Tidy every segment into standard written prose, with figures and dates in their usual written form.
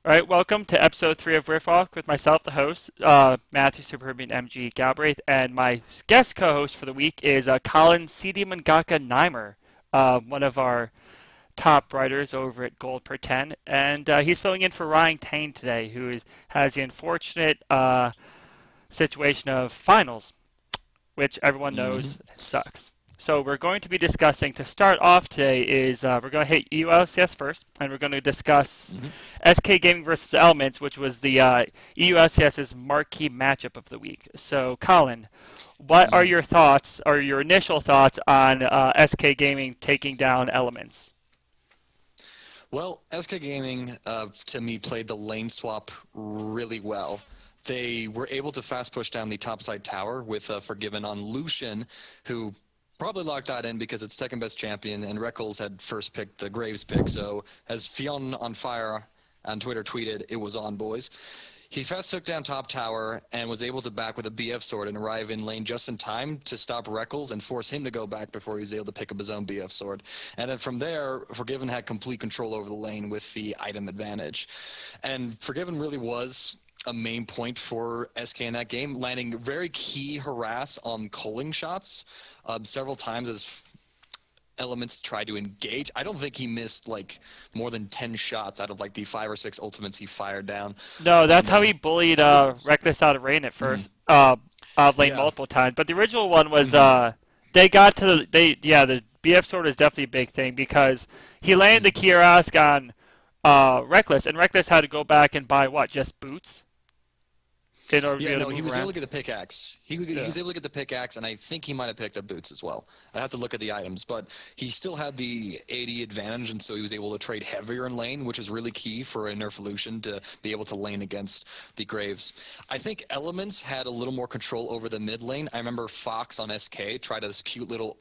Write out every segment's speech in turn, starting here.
All right, welcome to episode 3 of Riffwalk with myself, the host, Matthew Superbian MG Galbraith, and my guest co-host for the week is Colin CD Mangaka Nimer, one of our top writers over at Gold per 10, and he's filling in for Ryan Tane today, who has the unfortunate situation of finals, which everyone knows sucks. So we're going to be discussing, to start off today, is we're going to hit EULCS first, and we're going to discuss SK Gaming versus Elements, which was the EULCS's marquee matchup of the week. So, Colin, what are your thoughts, or your initial thoughts, on SK Gaming taking down Elements? Well, SK Gaming, to me, played the lane swap really well. They were able to fast push down the topside tower with Forgiven on Lucian, who probably locked that in because it's second best champion, and Reckles had first picked the Graves pick, so as Fionn on Fire on Twitter tweeted, it was on, boys. He fast took down top tower and was able to back with a BF sword and arrive in lane just in time to stop Reckles and force him to go back before he was able to pick up his own BF sword. And then from there, Forgiven had complete control over the lane with the item advantage. And Forgiven really was a main point for SK in that game, landing very key harass on culling shots several times as Elements tried to engage. I don't think he missed like more than 10 shots out of like the 5 or 6 ultimates he fired down. No, that's how he bullied Reckless out of rain at first, lane multiple times. But the original one was they got to the BF sword is definitely a big thing because he landed the key harass on Reckless, and Reckless had to go back and buy what, just boots? He was able to get the pickaxe. He was able to get the pickaxe, and I think he might have picked up boots as well. I have to look at the items, but he still had the 80 advantage, and so he was able to trade heavier in lane, which is really key for a nerf Lucian to be able to lane against the Graves. I think Elements had a little more control over the mid lane. I remember Fox on SK tried this cute little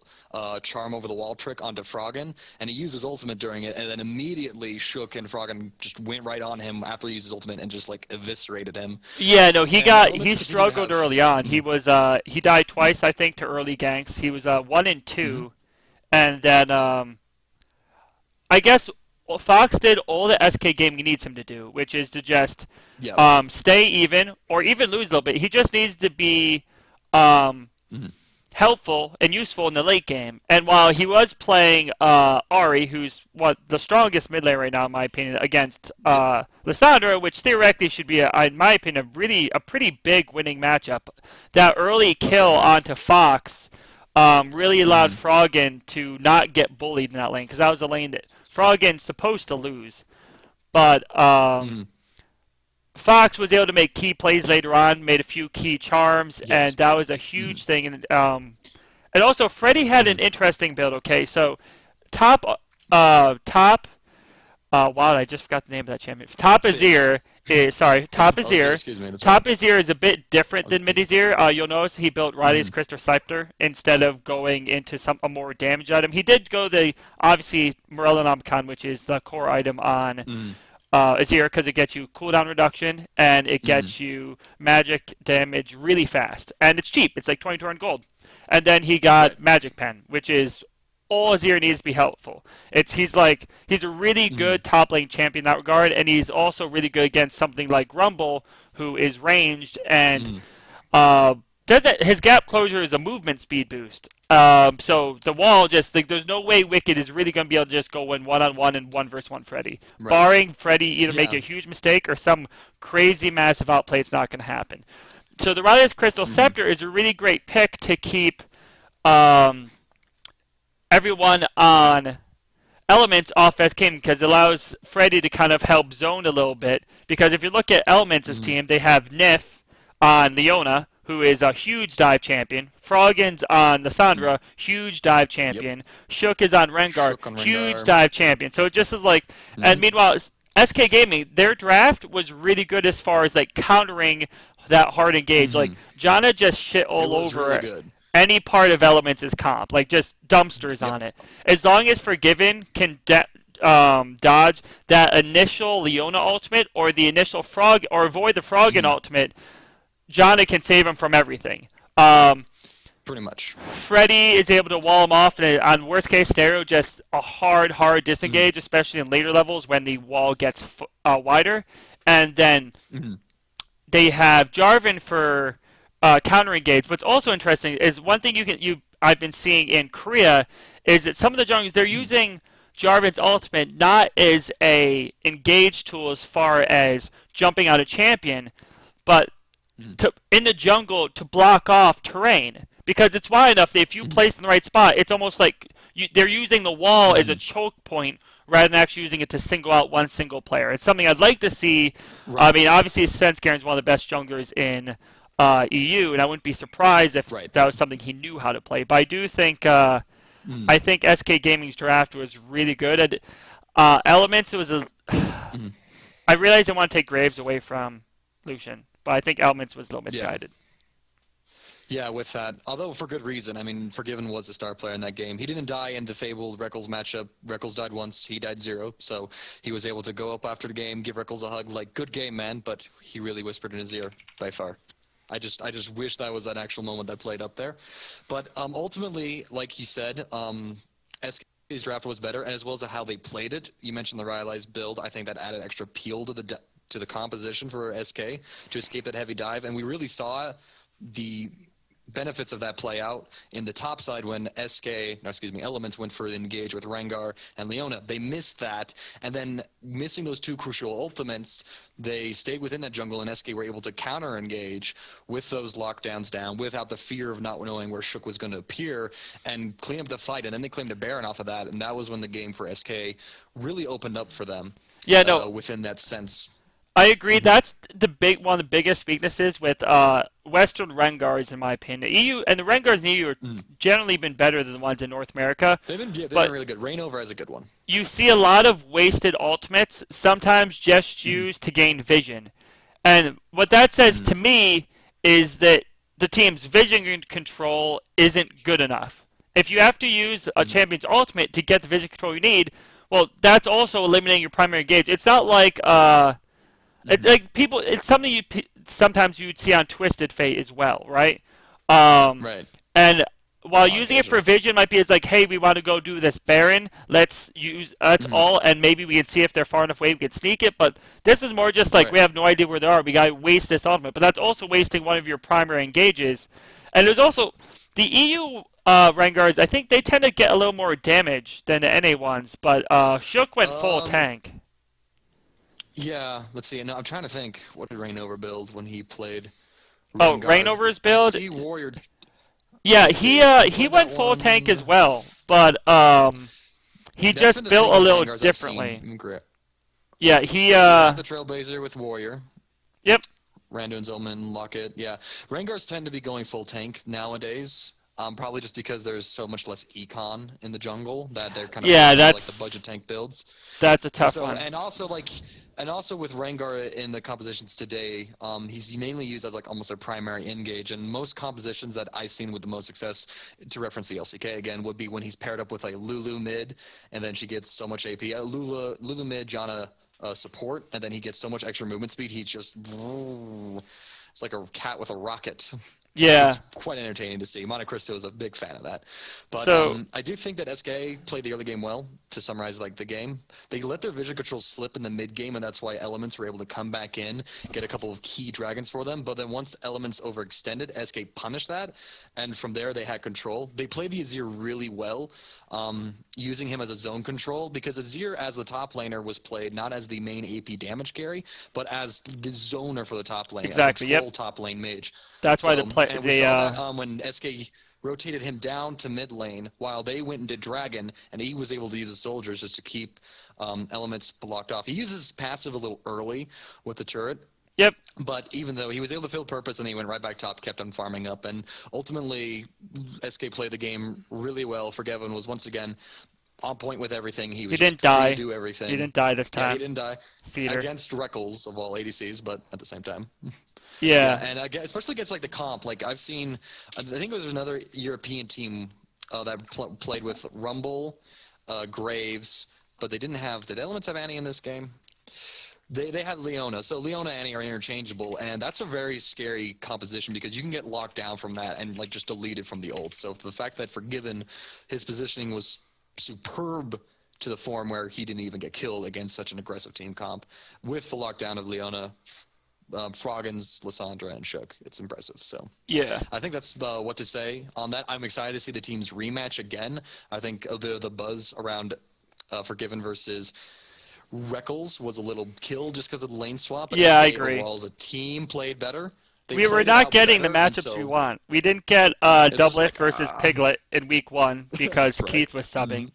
charm over the wall trick onto Froggen, and he used his ultimate during it, and then immediately Shook and Froggen just went right on him after he used his ultimate and just like eviscerated him. Yeah, no, he struggled early on. He was he died twice, I think, to early ganks. He was 1 and 2, and then I guess Fox did all the SK Gaming needs him to do, which is to just stay even or even lose a little bit. He just needs to be helpful and useful in the late game. And while he was playing Ari, who's the strongest mid lane right now, in my opinion, against Lissandra, which theoretically should be, in my opinion, a pretty big winning matchup. That early kill onto Fox really allowed Froggen to not get bullied in that lane, because that was a lane that Froggen's supposed to lose. But Fox was able to make key plays later on, made a few key charms, and that was a huge thing. And also, Freddy had an interesting build. Okay, so wow, I just forgot the name of that champion. Top Azir is Top Azir is a bit different than Mid Azir. You'll notice he built Riley's Crystal Scepter instead of going into a more damage item. He did go obviously Morellonomicon, which is the core item on Azir, because it gets you cooldown reduction and it gets you magic damage really fast, and it's cheap. It's like 22 gold. And then he got Magic Pen, which is all Azir needs to be helpful. He's a really good top lane champion in that regard, and he's also really good against something like Rumble, who is ranged and his gap closure is a movement speed boost. So the wall there's no way Wicked is really going to be able to just go in one-on-one and 1v1 Freddy. Right. Barring Freddy either make a huge mistake or some crazy massive outplay, it's not going to happen. So the Riley's Crystal Scepter is a really great pick to keep everyone on Elements off SK, because it allows Freddy to kind of help zone a little bit. Because if you look at Elements' team, they have Nif on Leona, who is a huge dive champion. Froggen's on Lissandra, huge dive champion. Shook is on Rengar, huge dive champion. So it just is like, and meanwhile, SK Gaming, their draft was really good as far as like countering that hard engage. Like Janna just shit all over any part of Elements' comp, like just dumpsters on it. As long as Forgiven can dodge that initial Leona ultimate or the initial avoid the Froggen ultimate, Janna can save him from everything. Pretty much. Freddy is able to wall him off, and on worst case scenario, just a hard disengage, especially in later levels when the wall gets wider. and then they have Jarvan for counter engage. What's also interesting is one thing I've been seeing in Korea is that some of the junglers they're using Jarvan's ultimate not as a engage tool as far as jumping out a champion, but in the jungle to block off terrain. Because it's wide enough that if you place in the right spot, it's almost like they're using the wall as a choke point rather than actually using it to single out one single player. It's something I'd like to see. Right. I mean, obviously, Svenskeren is one of the best junglers in EU, and I wouldn't be surprised if that was something he knew how to play. But I do think I think SK Gaming's draft was really good. Elements, it was I realized I want to take Graves away from Lucian, but I think Elements was a little misguided. Yeah, with that. Although for good reason. I mean, Forgiven was a star player in that game. He didn't die in the fabled Reckles matchup. Reckles died once. He died 0. So he was able to go up after the game, give Reckles a hug, like, good game, man. But he really whispered in his ear, by far. I just wish that was an actual moment that played up there. But ultimately, like you said, SK's draft was better, and as well as how they played it. You mentioned the Rylai's build. I think that added extra appeal to the composition for SK to escape that heavy dive. And we really saw the benefits of that play out in the top side when Elements went for the engage with Rengar and Leona. They missed that, and then missing those two crucial ultimates, they stayed within that jungle, and SK were able to counter engage with those lockdowns down without the fear of not knowing where Shook was going to appear and clean up the fight. And then they claimed a Baron off of that, and that was when the game for SK really opened up for them. Yeah, no. Within that sense. I agree. That's one of the biggest weaknesses with Western Rengars, in my opinion. The EU and the Rengars in EU are generally been better than the ones in North America. They've been really good. Reignover has a good one. You see a lot of wasted ultimates, sometimes just used to gain vision. And what that says to me is that the team's vision control isn't good enough. If you have to use a champion's ultimate to get the vision control you need, well, that's also eliminating your primary engage. It's not like it's something sometimes you'd see on Twisted Fate as well, right? Right. And while using it for vision might be as like, hey, we want to go do this Baron, let's use all, and maybe we can see if they're far enough away, we can sneak it. But this is more just like we have no idea where they are. We got to waste this ultimate, but that's also wasting one of your primary engages. And there's also the EU Rengars. I think they tend to get a little more damage than the NA ones, but Shook went full tank. Yeah, let's see. No, I'm trying to think. What did Reignover build when he played? Oh, Reignover's build. Warrior. Yeah, he went full tank as well, but he just built a little differently. Yeah, he the Trailblazer with Warrior. Yep. Randuin, Zilman, Locket. Yeah, Rengars tend to be going full tank nowadays. Probably just because there's so much less econ in the jungle that they're kind of like the budget tank builds. That's a tough one. And also with Rengar in the compositions today, he's mainly used as like almost a primary engage. And most compositions that I've seen with the most success, to reference the LCK again, would be when he's paired up with like Lulu mid, and then she gets so much AP. Lulu mid, Janna support, and then he gets so much extra movement speed. He's just it's like a cat with a rocket. Yeah. It's quite entertaining to see. Monte Cristo is a big fan of that. But I do think that SK played the early game well, to summarize like the game. They let their vision control slip in the mid game, and that's why Elements were able to come back in, get a couple of key dragons for them. But then once Elements overextended, SK punished that, and from there they had control. They played the Azir really well, using him as a zone control, because Azir as the top laner was played not as the main AP damage carry, but as the zoner for the top lane. Exactly, as a top lane mage. That's why we saw that when SK rotated him down to mid lane while they went and did Dragon, and he was able to use his soldiers just to keep Elements blocked off. He uses passive a little early with the turret. Yep. But even though he was able to fill purpose and he went right back top, kept on farming up, and ultimately SK played the game really well. Forgiven was once again on point with everything. He didn't die. Do everything. He didn't die this time. Yeah, he didn't die. Feeder. Against Reckles of all ADCs, but at the same time. Yeah. And especially against like the comp. Like I've seen, I think it was another European team that played with Rumble, Graves, but they didn't have. Did Elements have Annie in this game? They had Leona, so Leona and Annie are interchangeable, and that's a very scary composition because you can get locked down from that and like just deleted from the ult. So the fact that Forgiven, his positioning was superb to the form where he didn't even get killed against such an aggressive team comp with the lockdown of Leona, Froggens, Lissandra, and Shook. It's impressive. So yeah, I think that's what to say on that. I'm excited to see the teams rematch again. I think a bit of the buzz around Forgiven versus Reckles was a little killed just because of the lane swap. But yeah, I agree. Overall, as a team, played better. We were not getting the matchups we want. We didn't get Doublet versus Piglet in week 1 because Keith was subbing.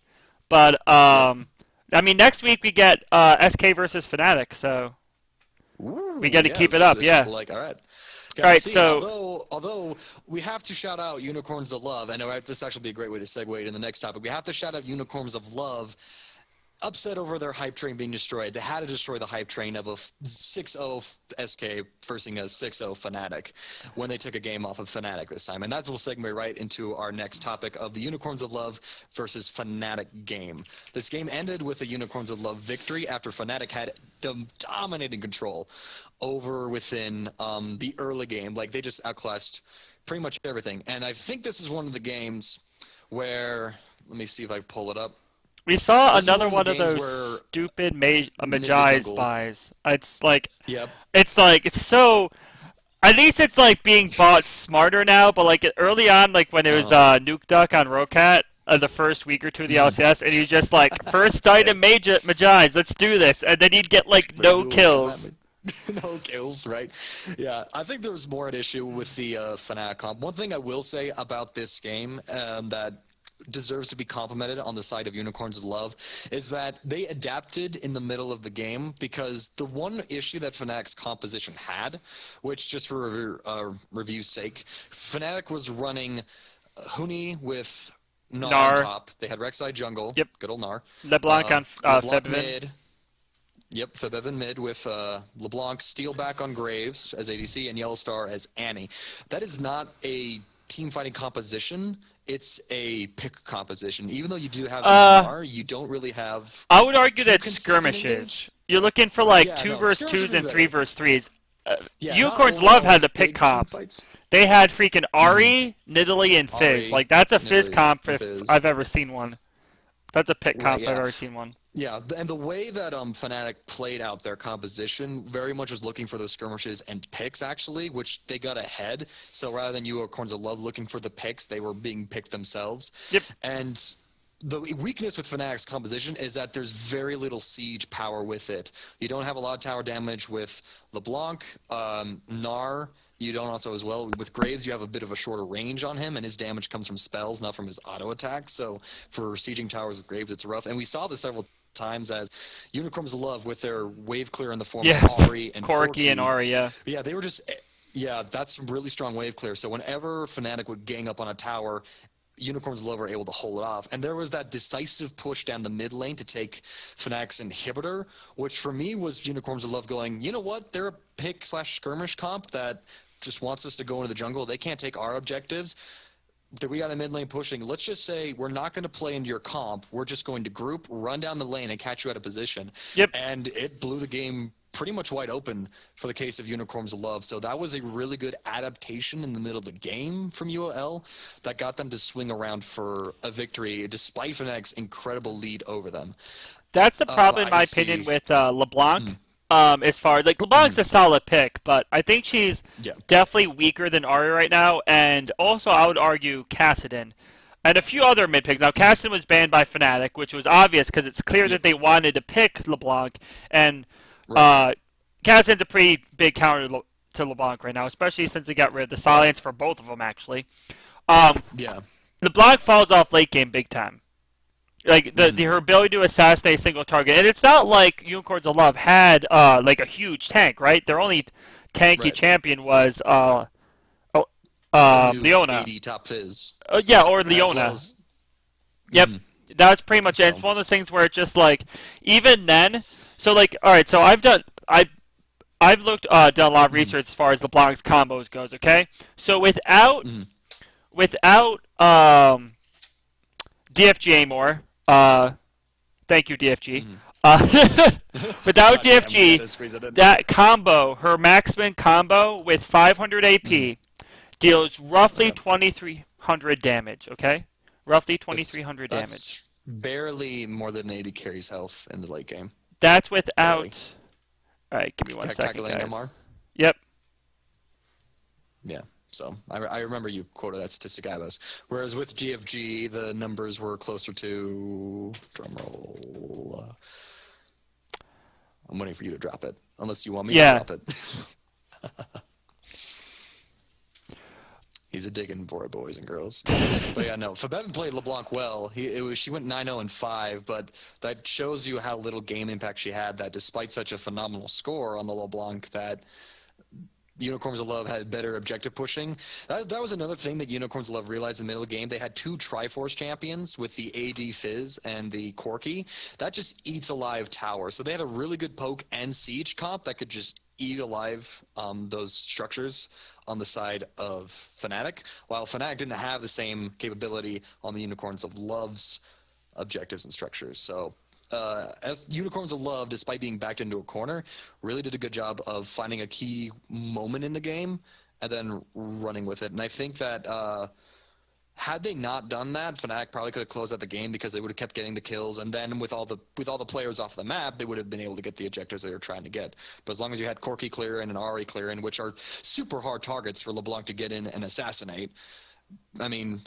But I mean, next week we get SK versus Fnatic, so we got to keep it up. Yeah. Like, all right. All right. So although we have to shout out Unicorns of Love, and this actually be a great way to segue to the next topic. We have to shout out Unicorns of Love. Upset over their hype train being destroyed. They had to destroy the hype train of a 6-0 SK versing a 6-0 Fnatic when they took a game off of Fnatic this time. And that will segue right into our next topic of the Unicorns of Love versus Fnatic game. This game ended with a Unicorns of Love victory after Fnatic had dominating control over within the early game. Like, they just outclassed pretty much everything. And I think this is one of the games where, let me see if I pull it up. We saw another one of those stupid Magi's buys. It's like, it's so. At least it's like being bought smarter now. But like early on, like when it was Nuke Duck on Rocat, the first week or two of the LCS, and he's just like, first item Magi's, let's do this, and then he'd get like no kills. No kills, right? Yeah, I think there was more at issue with the Fnatic comp. One thing I will say about this game that deserves to be complimented on the side of Unicorns of Love is that they adapted in the middle of the game, because the one issue that Fnatic's composition had, which just for review's sake, Fnatic was running Huni with Gnar on top. They had Rek'Sai jungle. Yep. Good old Gnar. LeBlanc on LeBlanc mid. Yep, Febevan mid with LeBlanc Steelback on Graves as ADC and Yellowstar as Annie. That is not a team fighting composition. It's a pick composition. Even though you do have Gnar, you don't really have. I would argue that skirmishes. You're looking for like 2 versus 2s and 3 versus 3s. Unicorns Love had the pick comp. They had freaking Ahri, Nidalee, and Fizz. Like, that's a Fizz comp if I've ever seen one. That's a pick comp if I've ever seen one. Yeah, and the way that Fnatic played out their composition very much was looking for those skirmishes and picks, actually, which they got ahead. So rather than Unicorns of Love looking for the picks, they were being picked themselves. Yep. And the weakness with Fnatic's composition is that there's very little siege power with it. You don't have a lot of tower damage with LeBlanc, Gnar. You don't also, as well, with Graves, you have a bit of a shorter range on him, and his damage comes from spells, not from his auto attacks. So for sieging towers with Graves, it's rough. And we saw this several times as Unicorns of Love with their wave clear in the form of Ahri and Corki and Ahri, Yeah, they were just... Yeah, that's some really strong wave clear. So whenever Fnatic would gang up on a tower, Unicorns of Love were able to hold it off. And there was that decisive push down the mid lane to take Fnatic's inhibitor, which for me was Unicorns of Love going, you know what, they're a pick/skirmish comp that just wants us to go into the jungle. They can't take our objectives. We got a mid lane pushing. Let's just say we're not going to play into your comp. We're just going to group, run down the lane, and catch you out of position. Yep. And it blew the game pretty much wide open for the case of Unicorns of Love. So that was a really good adaptation in the middle of the game from UOL that got them to swing around for a victory despite Fnatic's incredible lead over them. That's the problem, in my opinion, with LeBlanc. As far as, like, LeBlanc's a solid pick, but I think she's definitely weaker than Ahri right now, and also I would argue Kassadin. And a few other mid picks. Now, Kassadin was banned by Fnatic, which was obvious because it's clear that they wanted to pick LeBlanc, and Kassadin's a pretty big counter to LeBlanc right now, especially since they got rid of the silence for both of them, actually. LeBlanc falls off late game big time. Like, her ability to assassinate a single target. And it's not like Unicorns of Love had, like, a huge tank, right? Their only tanky champion was, Leona. 80 top Fizz. Yeah, or Leona. Yep. That's pretty much it. It's one of those things where it's just, like, even then... So, like, alright, so I've done a lot of research as far as LeBlanc's combos goes, okay? So without DFG anymore, thank you, DFG. Without DFG, that combo, her Maxman combo with 500 AP deals roughly 2,300 damage, okay? Roughly 2,300 damage. barely more than 80 carries health in the late game. That's without... Barely. All right, give me one second, guys. Nimer? Yep. Yeah, so I remember you quoted that statistic, Abos. Whereas with GFG, the numbers were closer to... Drumroll. I'm waiting for you to drop it, unless you want me to drop it. He's a digging for it, boys and girls. But yeah, no, Fabevin played LeBlanc well. She went 9-0-5, but that shows you how little game impact she had, that despite such a phenomenal score on the LeBlanc, that Unicorns of Love had better objective pushing. That was another thing that Unicorns of Love realized in the middle of the game. They had 2 Triforce champions with the AD Fizz and the Corki. That just eats alive tower. So they had a really good poke and siege comp that could just eat alive those structures on the side of Fnatic, while Fnatic didn't have the same capability on the Unicorns of Love's objectives and structures. So as Unicorns of Love, despite being backed into a corner, really did a good job of finding a key moment in the game and then running with it. And I think that had they not done that, Fnatic probably could have closed out the game because they would have kept getting the kills, and then with all the players off the map, they would have been able to get the objectives they were trying to get. But as long as you had Corki clear and an Ari clear in, which are super hard targets for LeBlanc to get in and assassinate, I mean,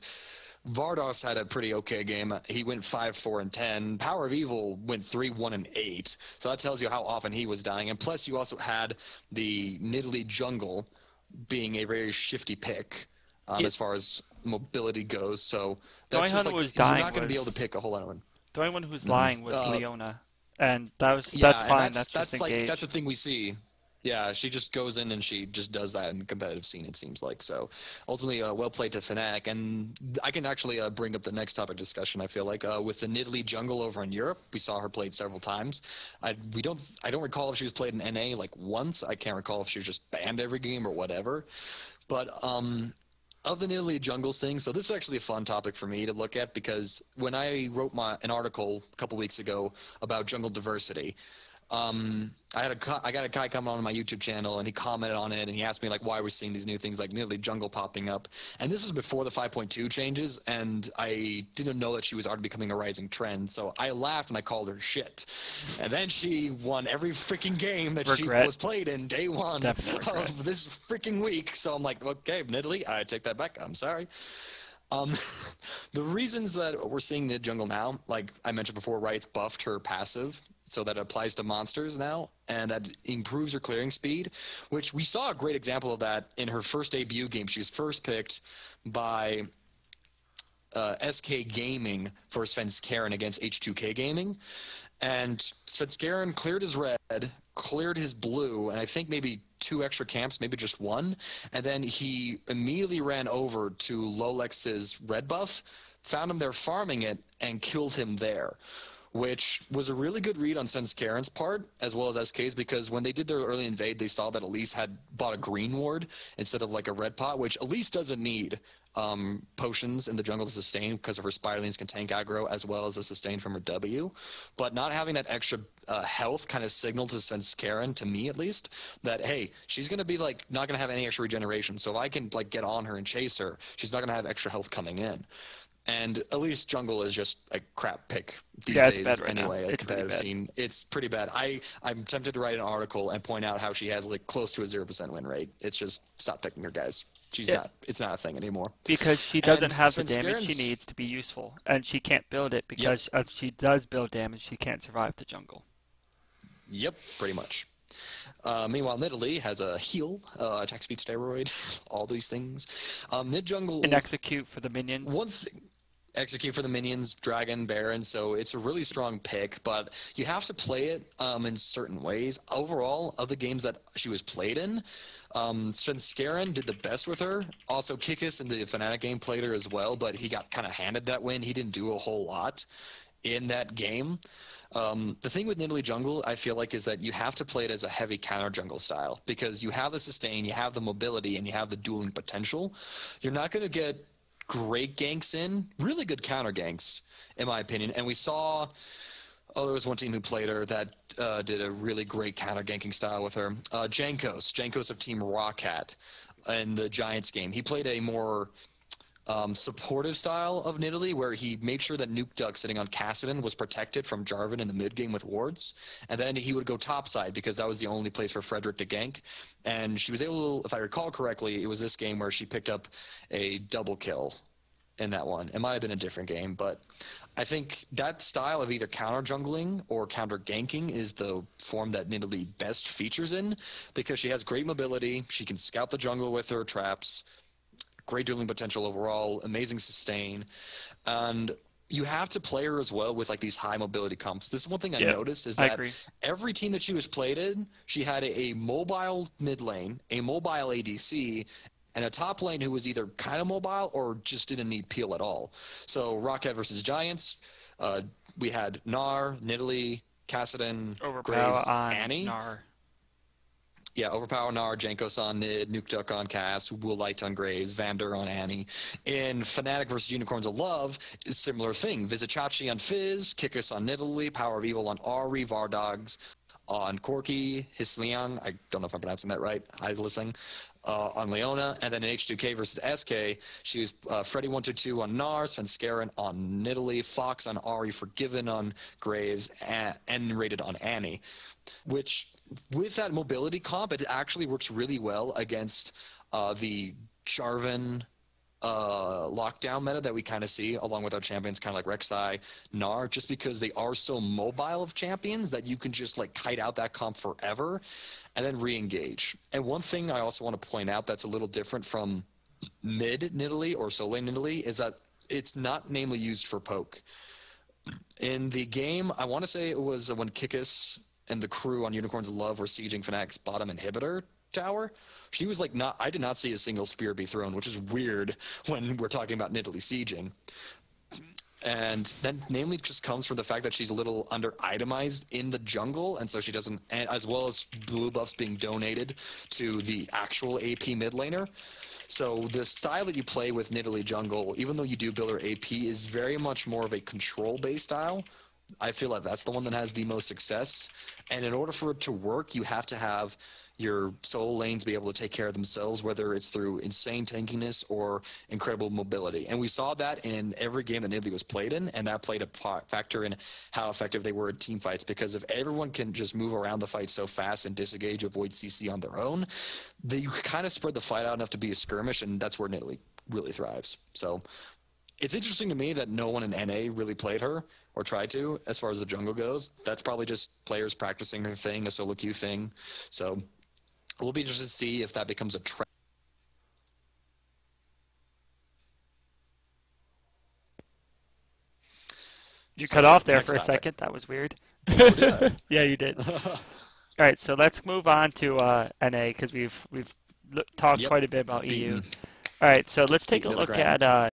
Vardos had a pretty okay game. He went 5-4-10. Power of Evil went 3-1-8. So that tells you how often he was dying. And plus, you also had the Nidalee jungle being a very shifty pick as far as mobility goes. So that's just like, you're not going to be able to pick a whole lot of them. The only one who was lying was Leona, and that's fine. That's just engaged. That's the thing we see. Yeah, she just goes in and she just does that in the competitive scene, it seems like. So ultimately, well played to Fnatic. And I can actually bring up the next topic discussion, I feel like. With the Nidalee jungle over in Europe, we saw her played several times. I don't recall if she was played in NA like once. I can't recall if she was just banned every game or whatever. But of the Nidalee jungles thing, so this is actually a fun topic for me to look at, because when I wrote an article a couple weeks ago about jungle diversity, I got a guy come on my YouTube channel, and he commented on it, and he asked me, like, why we're seeing these new things like Nidalee jungle popping up. And this was before the 5.2 changes, and I didn't know that she was already becoming a rising trend. So I laughed, and I called her shit. And then she won every freaking game that she was played in day one of this freaking week. So I'm like, okay, Nidalee, I take that back. I'm sorry. The reasons that we're seeing the jungle now, like I mentioned before, Riot's buffed her passive, so that it applies to monsters now, and that improves her clearing speed, which we saw a great example of that in her first debut game. She was first picked by SK Gaming for Svenskeren against H2K Gaming, and Svenskeren cleared his red, cleared his blue, and I think maybe 2 extra camps, maybe just 1, and then he immediately ran over to Lolex's red buff, found him there farming it, and killed him there, which was a really good read on Svenskaren's part, as well as SK's, because when they did their early invade, they saw that Elise had bought a green ward instead of like a red pot, which Elise doesn't need potions in the jungle to sustain, because of her Spiderlings can tank aggro as well as the sustain from her W. But not having that extra health kind of signaled to Svenskeren, to me at least, that hey, she's gonna be like not gonna have any extra regeneration. So if I can like get on her and chase her, she's not gonna have extra health coming in. And at least jungle is just a crap pick these days anyway. At competitive scene, it's pretty bad. I'm tempted to write an article and point out how she has like close to a 0% win rate. It's just stop picking her, guys. She's not. It's not a thing anymore. Because she doesn't have the damage she needs to be useful, and she can't build it because if she does build damage, she can't survive the jungle. Yep, pretty much. Meanwhile, Nidalee has a heal, attack speed steroid, all these things. Mid jungle and execute for the minions. One thing. Execute for the minions, Dragon, Baron, so it's a really strong pick, but you have to play it in certain ways. Overall, of the games that she was played in, Svenskeren did the best with her. Also, Kikis in the Fnatic game played her as well, but he got kind of handed that win. He didn't do a whole lot in that game. The thing with Nidalee jungle, I feel like, is that you have to play it as a heavy counter jungle style, because you have the sustain, you have the mobility, and you have the dueling potential. You're not going to get great ganks in, really good counter ganks, in my opinion. And we saw, there was one team who played her that did a really great counter ganking style with her. Jankos of Team Roccat in the Giants game. He played a more supportive style of Nidalee, where he made sure that Nuke Duck sitting on Kassadin was protected from Jarvan in the mid game with wards, and then he would go topside because that was the only place for Frederick to gank. And she was able, if I recall correctly, it was this game where she picked up a double kill in that one. It might have been a different game, but I think that style of either counter jungling or counter ganking is the form that Nidalee best features in, because she has great mobility, she can scout the jungle with her traps, great dueling potential overall, amazing sustain, and you have to play her as well with like these high mobility comps. This is one thing I noticed is that every team that she was played in, she had a mobile mid lane, a mobile ADC, and a top lane who was either kind of mobile or just didn't need peel at all. So Rocket versus Giants, we had Gnar, Nidalee, Kassadin, Graves, Annie. Gnar. Yeah, Overpower, Gnar, Jankos on Nid, Nuke Duck on Cass, Will Light on Graves, Vander on Annie. In Fnatic versus Unicorns of Love, is similar thing. Vizichachi on Fizz, Kikis on Nidalee, Power of Evil on Ahri, Vardogs on Corki, Hisliang, I don't know if I'm pronouncing that right, Hylisling, on Leona, and then in H2K versus SK, she was Freddy122 on Gnar, Svenskeren on Nidalee, Fox on Ahri, Forgiven on Graves, and rated on Annie, which with that mobility comp, it actually works really well against the Jarvan lockdown meta that we kind of see along with our champions, kind of like Rek'Sai, Gnar, just because they are so mobile of champions that you can just like kite out that comp forever and then re-engage. And one thing I also want to point out that's a little different from mid Nidalee or solo lane Nidalee is that it's not namely used for poke. In the game, I want to say it was when Kikis and the crew on Unicorns of Love were sieging Fnatic's bottom inhibitor tower, she was like I did not see a single spear be thrown, which is weird when we're talking about Nidalee sieging. And that namely just comes from the fact that she's a little under-itemized in the jungle, and so she doesn't, and as well as blue buffs being donated to the actual AP mid laner. So the style that you play with Nidalee jungle, even though you do build her AP, is very much more of a control-based style. I feel like that's the one that has the most success. And in order for it to work, you have to have your solo lanes be able to take care of themselves, whether it's through insane tankiness or incredible mobility. And we saw that in every game that Nidalee was played in, and that played a factor in how effective they were in team fights, because if everyone can just move around the fight so fast and disengage, avoid CC on their own, then you kind of spread the fight out enough to be a skirmish, and that's where Nidalee really thrives. So it's interesting to me that no one in NA really played her or tried to as far as the jungle goes. That's probably just players practicing her thing, a solo queue thing. So we'll be interested to see if that becomes a trend. You cut off there for a second. That was weird. Oh, did I? Yeah, you did. All right, so let's move on to NA because we've talked quite a bit about EU. All right, so let's take a look at